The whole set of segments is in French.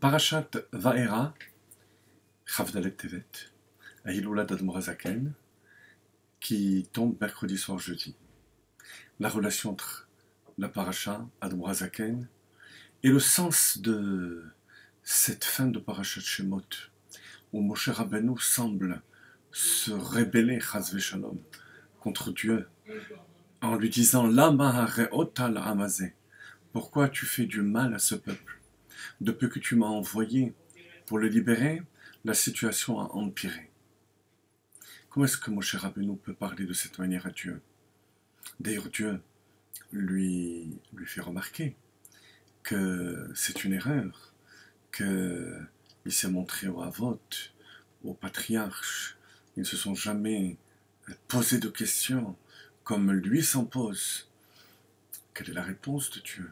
Parashat Va'era, Chavdalet Tevet, à Hiloula d'Admor HaZaken, qui tombe mercredi soir jeudi. La relation entre la Parasha, Admor HaZaken, et le sens de cette fin de Parashat Shemot, où Moshe Rabbeinu semble se rébeller, Chas v'Shalom, contre Dieu, en lui disant « Lama hare'ota la'amazeh » pourquoi tu fais du mal à ce peuple? Depuis que tu m'as envoyé pour le libérer, la situation a empiré. Comment est-ce que Moshe Rabbeinu peut parler de cette manière à Dieu? D'ailleurs, Dieu lui fait remarquer que c'est une erreur, qu'il s'est montré au Havot, aux patriarches. Ils ne se sont jamais posé de questions comme lui s'en pose. Quelle est la réponse de Dieu?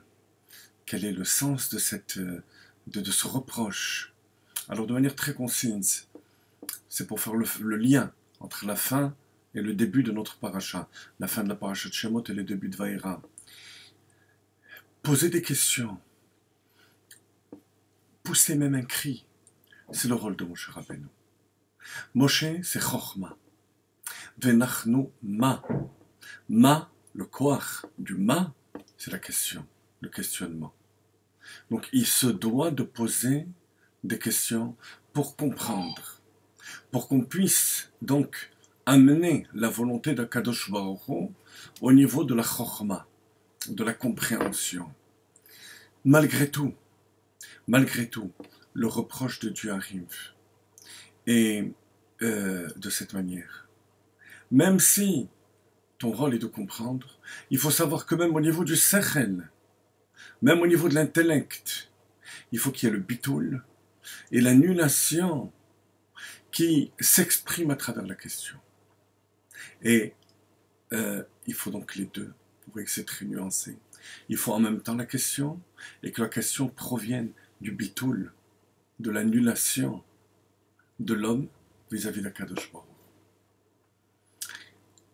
Quel est le sens de ce reproche? Alors, de manière très concise, c'est pour faire le lien entre la fin et le début de notre paracha, la fin de la paracha de Shemot et le début de Va'era. Poser des questions, pousser même un cri, c'est le rôle de Moshe Rabbeinu. Moshe, c'est Chochma. Venachnu ma. Ma, le koach du ma, c'est la question, le questionnement. Donc, il se doit de poser des questions pour comprendre, pour qu'on puisse donc amener la volonté d'Akadosh Baruch Hu au niveau de la chokhma, de la compréhension. Malgré tout, le reproche de Dieu arrive. Et de cette manière. Même si ton rôle est de comprendre, il faut savoir que même au niveau du sechel, même au niveau de l'intellect, il faut qu'il y ait le bitoul et l'annulation qui s'expriment à travers la question. Et il faut donc les deux. Vous voyez que c'est très nuancé. Il faut en même temps la question et que la question provienne du bitoul, de l'annulation de l'homme vis-à-vis d'Akadosh Baruch.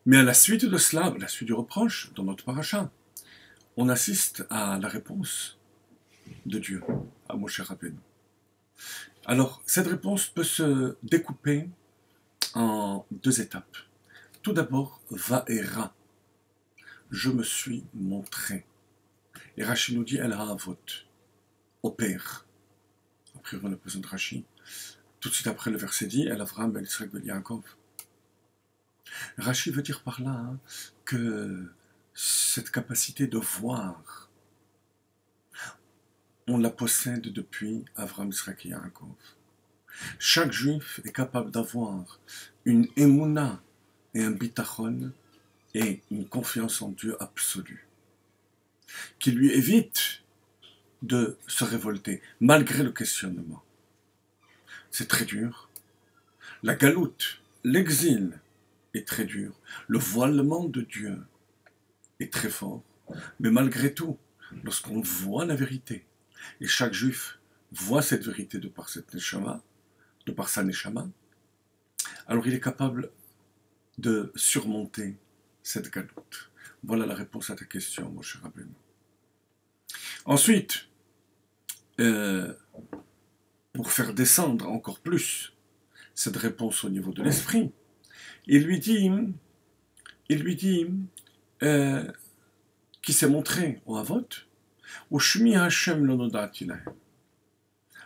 Mais à la suite de cela, à la suite du reproche, dans notre paracha, on assiste à la réponse de Dieu, à Moshe Rabbeinu. Alors, cette réponse peut se découper en deux étapes. Tout d'abord, Va'era. Je me suis montré. Et Rashi nous dit, El Ha'avot, au Père. Après, on a besoin de Rashi. Tout de suite après, le verset dit, El Avram, El Yitzhak, El Yaakov. Rashi veut dire par là que cette capacité de voir, on la possède depuis Avram, Yitzhak et Yaakov. Chaque juif est capable d'avoir une émouna et un bitachon et une confiance en Dieu absolue, qui lui évite de se révolter, malgré le questionnement. C'est très dur. La galoute, l'exil, est très dur. Le voilement de Dieu est très fort. Mais malgré tout, lorsqu'on voit la vérité, et chaque juif voit cette vérité de par cette neshama, de par sa neshama, alors il est capable de surmonter cette galoute. Voilà la réponse à ta question, mon cher Rabbeinu. Ensuite, pour faire descendre encore plus cette réponse au niveau de l'esprit, il lui dit qui s'est montré au Havot, au Shmi Hashem lo nodati lahem.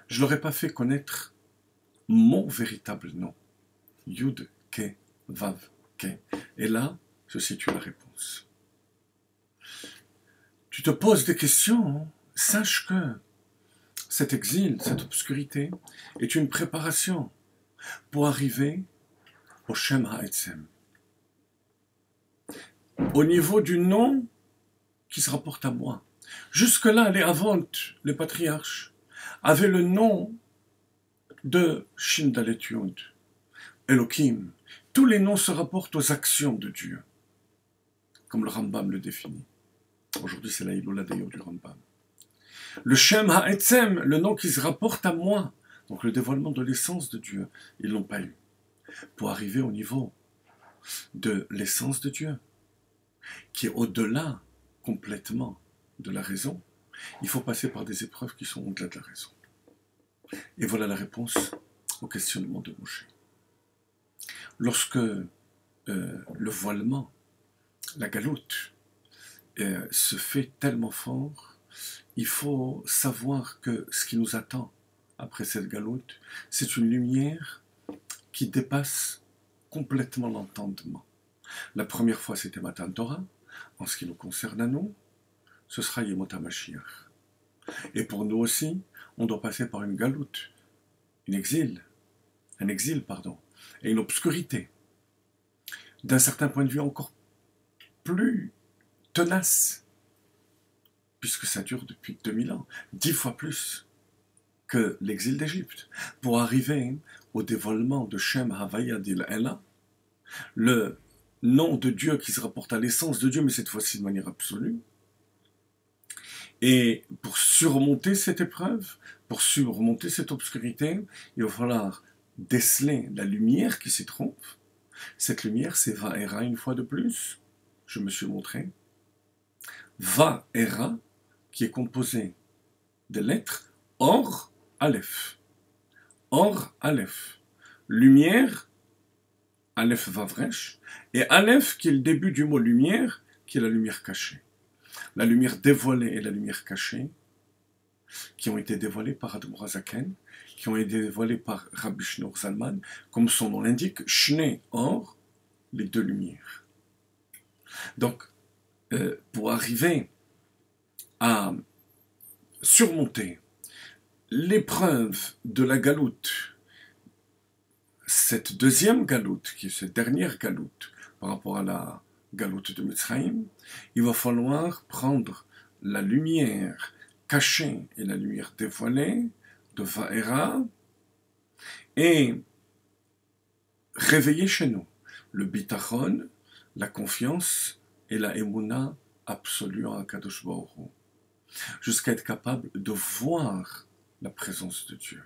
Je ne leur ai pas fait connaître mon véritable nom. Yud Ke Vav Ke. Et là se situe la réponse. Tu te poses des questions, sache que cet exil, cette obscurité, est une préparation pour arriver au Shem HaEtzem. Au niveau du nom qui se rapporte à moi. Jusque-là, les Avot, les patriarches, avaient le nom de Shin Dalet Yud, Elohim. Tous les noms se rapportent aux actions de Dieu, comme le Rambam le définit. Aujourd'hui, c'est la Hiloula d'ailleurs du Rambam. Le Shem HaEtzem, le nom qui se rapporte à moi, donc le dévoilement de l'essence de Dieu, ils ne l'ont pas eu. Pour arriver au niveau de l'essence de Dieu, qui est au-delà complètement de la raison, il faut passer par des épreuves qui sont au-delà de la raison. Et voilà la réponse au questionnement de Moshe. Lorsque le voilement, la galoute, se fait tellement fort, il faut savoir que ce qui nous attend après cette galoute, c'est une lumière qui dépasse complètement l'entendement. La première fois, c'était Matan Torah. En ce qui nous concerne à nous, ce sera Yemot HaMashiach. Et pour nous aussi, on doit passer par une galoute, un exil, et une obscurité, d'un certain point de vue encore plus tenace, puisque ça dure depuis 2000 ans, 10 fois plus que l'exil d'Égypte, pour arriver au dévoilement de Shem Havaya Dil Ela, le nom de Dieu qui se rapporte à l'essence de Dieu, mais cette fois-ci de manière absolue. Et pour surmonter cette épreuve, pour surmonter cette obscurité, il va falloir déceler la lumière qui s'y trompe. Cette lumière, c'est Va'era une fois de plus, je me suis montré. Va'era, qui est composé de lettres Or, Aleph. Or, Aleph. Lumière, Aleph Vavresh, et Aleph qui est le début du mot lumière, qui est la lumière cachée. La lumière dévoilée et la lumière cachée, qui ont été dévoilées par Admor HaZaken, qui ont été dévoilées par Rabbi Shneur Zalman, comme son nom l'indique, Shnei Or, les deux lumières. Donc, pour arriver à surmonter l'épreuve de la galoute, cette deuxième galoute, qui est cette dernière galoute par rapport à la galoute de Mitzrayim, il va falloir prendre la lumière cachée et la lumière dévoilée de Va'era et réveiller chez nous le bitachon, la confiance et la émouna absolue en Akadosh Baruch Hu, jusqu'à être capable de voir la présence de Dieu.